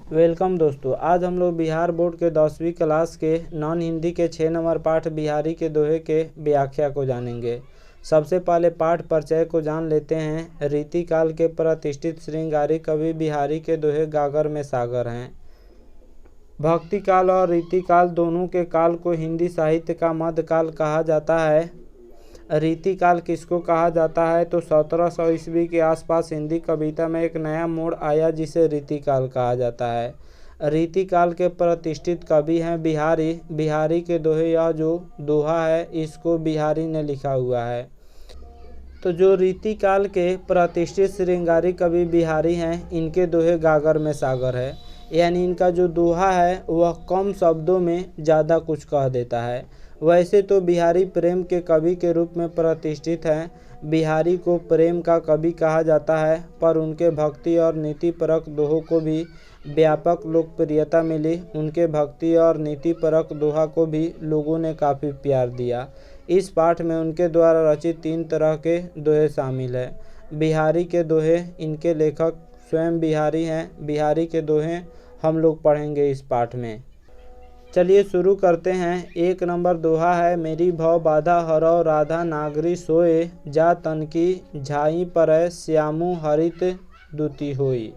Welcome दोस्तों, आज हम लोग बिहार बोर्ड के 10वीं क्लास के नॉन हिंदी के 6 नंबर पाठ बिहारी के दोहे के व्याख्या को जानेंगे। सबसे पहले पाठ परिचय को जान लेते हैं। रीतिकाल के प्रतिष्ठित श्रृंगारी कवि बिहारी के दोहे गागर में सागर हैं। भक्ति काल और रीतिकाल दोनों के काल को हिंदी साहित्य का मध्यकाल कहा जाता है। रीतिकाल किसको कहा जाता है तो 1700 ईस्वी के आसपास हिंदी कविता में एक नया मोड़ आया जिसे रीतिकाल कहा जाता है। रीतिकाल के प्रतिष्ठित कवि हैं बिहारी। बिहारी के दोहे, यह जो दोहा है इसको बिहारी ने लिखा हुआ है। तो जो रीतिकाल के प्रतिष्ठित श्रृंगारी कवि बिहारी हैं, इनके दोहे गागर में सागर है, यानी इनका जो दोहा है वह कम शब्दों में ज़्यादा कुछ कह देता है। वैसे तो बिहारी प्रेम के कवि के रूप में प्रतिष्ठित हैं। बिहारी को प्रेम का कवि कहा जाता है, पर उनके भक्ति और नीतिपरक दोहों को भी व्यापक लोकप्रियता मिली। उनके भक्ति और नीतिपरक दोहा को भी लोगों ने काफ़ी प्यार दिया। इस पाठ में उनके द्वारा रचित 3 तरह के दोहे शामिल हैं। बिहारी के दोहे, इनके लेखक स्वयं बिहारी हैं। बिहारी के दोहे हम लोग पढ़ेंगे इस पाठ में। चलिए शुरू करते हैं। 1 नंबर दोहा है, मेरी भव बाधा हरौ राधा नागरी सोए, जा तनकी झाई परय श्यामु हरित दुति होई।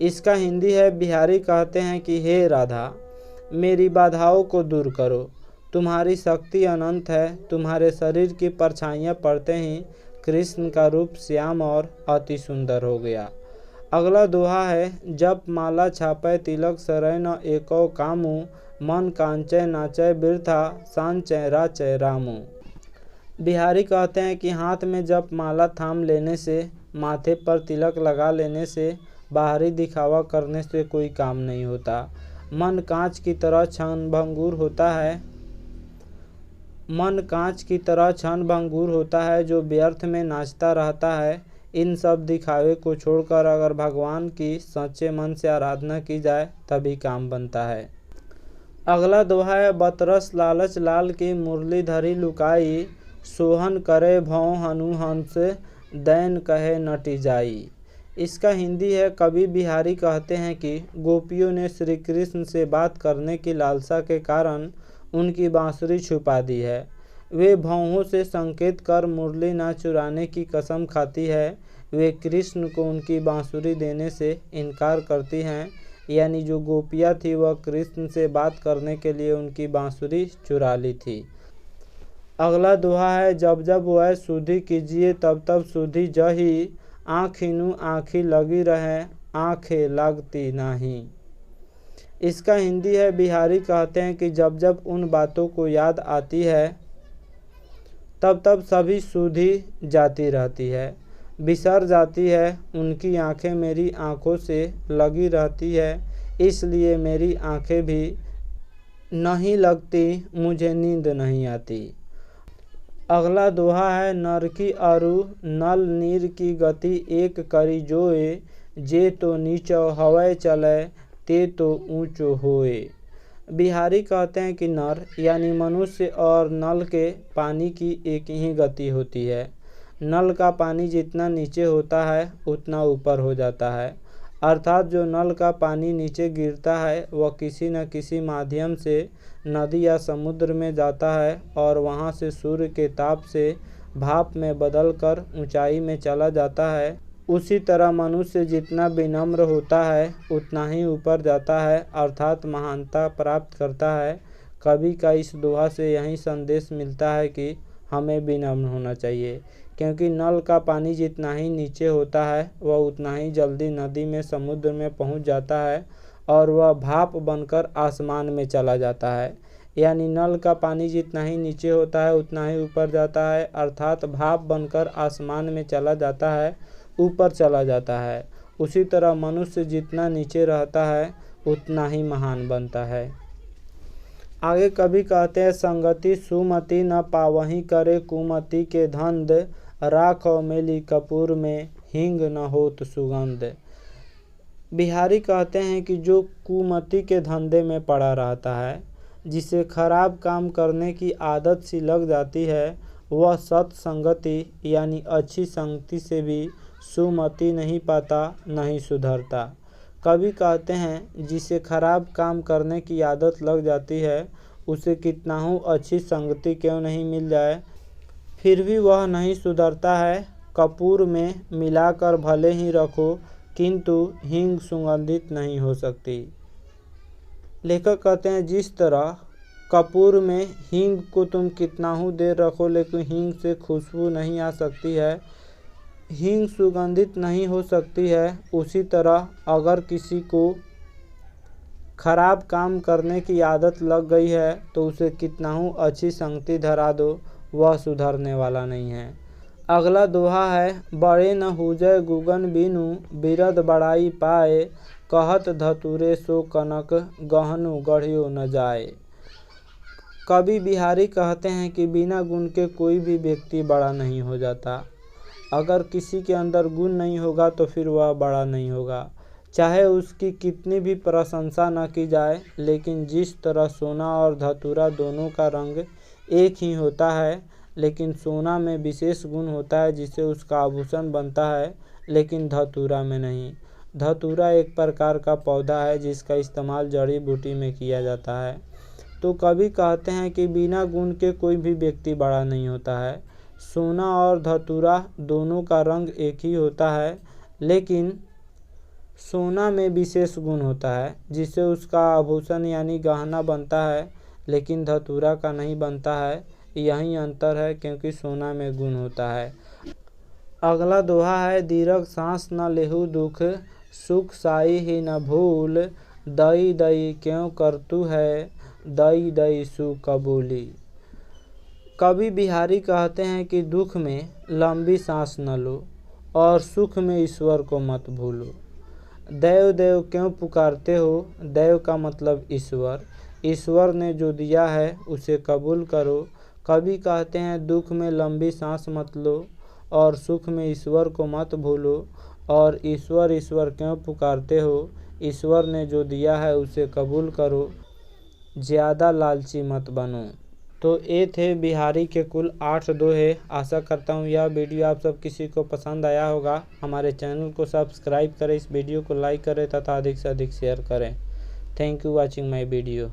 इसका हिंदी है, बिहारी कहते हैं कि हे राधा, मेरी बाधाओं को दूर करो। तुम्हारी शक्ति अनंत है। तुम्हारे शरीर की परछाइयाँ पड़ते ही कृष्ण का रूप श्याम और अति सुंदर हो गया। अगला दोहा है, जप माला छापय तिलक सरय न एको कामू, मन कांचय नाचय बिरथा सांचय राचय रामू। बिहारी कहते हैं कि हाथ में जप माला थाम लेने से, माथे पर तिलक लगा लेने से, बाहरी दिखावा करने से कोई काम नहीं होता। मन कांच की तरह क्षण भंगुर होता है। मन कांच की तरह क्षण भंगुर होता है जो व्यर्थ में नाचता रहता है। इन सब दिखावे को छोड़कर अगर भगवान की सच्चे मन से आराधना की जाए तभी काम बनता है। अगला दोहा है, बतरस लालच लाल की मुरलीधरी लुकाई, सोहन करे भौं हनु हंस दैन कहे नटी जाई। इसका हिंदी है, कवि बिहारी कहते हैं कि गोपियों ने श्री कृष्ण से बात करने की लालसा के कारण उनकी बांसुरी छुपा दी है। वे भौहों से संकेत कर मुरली ना चुराने की कसम खाती है। वे कृष्ण को उनकी बांसुरी देने से इनकार करती हैं, यानी जो गोपियाँ थी वह कृष्ण से बात करने के लिए उनकी बांसुरी चुरा ली थी। अगला दोहा है, जब जब वह सुधि कीजिए तब तब सुधि जही, आँखिनु आँखी लगी रहे आँखें लगती नहीं। इसका हिंदी है, बिहारी कहते हैं कि जब जब उन बातों को याद आती है तब तब सभी सुधि जाती रहती है, बिसर जाती है। उनकी आंखें मेरी आंखों से लगी रहती है, इसलिए मेरी आंखें भी नहीं लगती, मुझे नींद नहीं आती। अगला दोहा है, नर की अरु नल नीर की गति एक करी जोए, जे तो नीचो हवै चले ते तो ऊंचो होए। बिहारी कहते हैं कि नर यानी मनुष्य और नल के पानी की एक ही गति होती है। नल का पानी जितना नीचे होता है उतना ऊपर हो जाता है, अर्थात जो नल का पानी नीचे गिरता है वह किसी न किसी माध्यम से नदी या समुद्र में जाता है और वहां से सूर्य के ताप से भाप में बदलकर ऊंचाई में चला जाता है। उसी तरह मनुष्य जितना विनम्र होता है उतना ही ऊपर जाता है, अर्थात महानता प्राप्त करता है। कवि का इस दोहा से यही संदेश मिलता है कि हमें विनम्र होना चाहिए, क्योंकि नल का पानी जितना ही नीचे होता है वह उतना ही जल्दी नदी में समुद्र में पहुंच जाता है और वह भाप बनकर आसमान में चला जाता है। यानी नल का पानी जितना ही नीचे होता है उतना ही ऊपर जाता है, अर्थात भाप बनकर आसमान में चला जाता है, ऊपर चला जाता है। उसी तरह मनुष्य जितना नीचे रहता है उतना ही महान बनता है। आगे कवि कहते हैं, संगति सुमति न पावही करे कुमति के धंध, राखो मेली कपूर में हिंग न होत सुगंध। बिहारी कहते हैं कि जो कुमति के धंधे में पड़ा रहता है, जिसे खराब काम करने की आदत सी लग जाती है, वह सत्संगति यानी अच्छी संगति से भी सुमति नहीं पाता, नहीं सुधरता। कवि कहते हैं जिसे खराब काम करने की आदत लग जाती है उसे कितना ही अच्छी संगति क्यों नहीं मिल जाए फिर भी वह नहीं सुधरता है। कपूर में मिलाकर भले ही रखो किंतु हींग सुगंधित नहीं हो सकती। लेखक कहते हैं जिस तरह कपूर में हींग को तुम कितना ही देर रखो लेकिन हींग से खुशबू नहीं आ सकती है, हींग सुगंधित नहीं हो सकती है, उसी तरह अगर किसी को खराब काम करने की आदत लग गई है तो उसे कितना ही अच्छी संगति धरा दो वह सुधरने वाला नहीं है। अगला दोहा है, बड़े न हुजय गुगन बिनु बिरद बड़ाई पाए, कहत धतुरे सो कनक गहनु गढ़ियो न जाए। कवि बिहारी कहते हैं कि बिना गुण के कोई भी व्यक्ति बड़ा नहीं हो जाता। अगर किसी के अंदर गुण नहीं होगा तो फिर वह बड़ा नहीं होगा, चाहे उसकी कितनी भी प्रशंसा न की जाए। लेकिन जिस तरह सोना और धतूरा दोनों का रंग एक ही होता है, लेकिन सोना में विशेष गुण होता है जिससे उसका आभूषण बनता है, लेकिन धतूरा में नहीं। धतूरा एक प्रकार का पौधा है जिसका इस्तेमाल जड़ी बूटी में किया जाता है। तो कवि कहते हैं कि बिना गुण के कोई भी व्यक्ति बड़ा नहीं होता है। सोना और धतूरा दोनों का रंग एक ही होता है, लेकिन सोना में विशेष गुण होता है जिससे उसका आभूषण यानी गहना बनता है, लेकिन धतूरा का नहीं बनता है। यही अंतर है क्योंकि सोना में गुण होता है। अगला दोहा है, दीर्घ सांस न लेहु दुख, सुख साई ही न भूल, दई दई क्यों करतु है, दई दई सु कबूली। कवि बिहारी कहते हैं कि दुख में लंबी सांस न लो और सुख में ईश्वर को मत भूलो। देव देव क्यों पुकारते हो, देव का मतलब ईश्वर, ईश्वर ने जो दिया है उसे कबूल करो। कवि कहते हैं दुख में लंबी सांस मत लो और सुख में ईश्वर को मत भूलो। और ईश्वर ईश्वर क्यों पुकारते हो, ईश्वर ने जो दिया है उसे कबूल करो, ज़्यादा लालची मत बनो। तो ये थे बिहारी के कुल 8 दोहे। आशा करता हूँ यह वीडियो आप सब किसी को पसंद आया होगा। हमारे चैनल को सब्सक्राइब करें, इस वीडियो को लाइक करें तथा अधिक से अधिक शेयर करें। Thank you watching my video.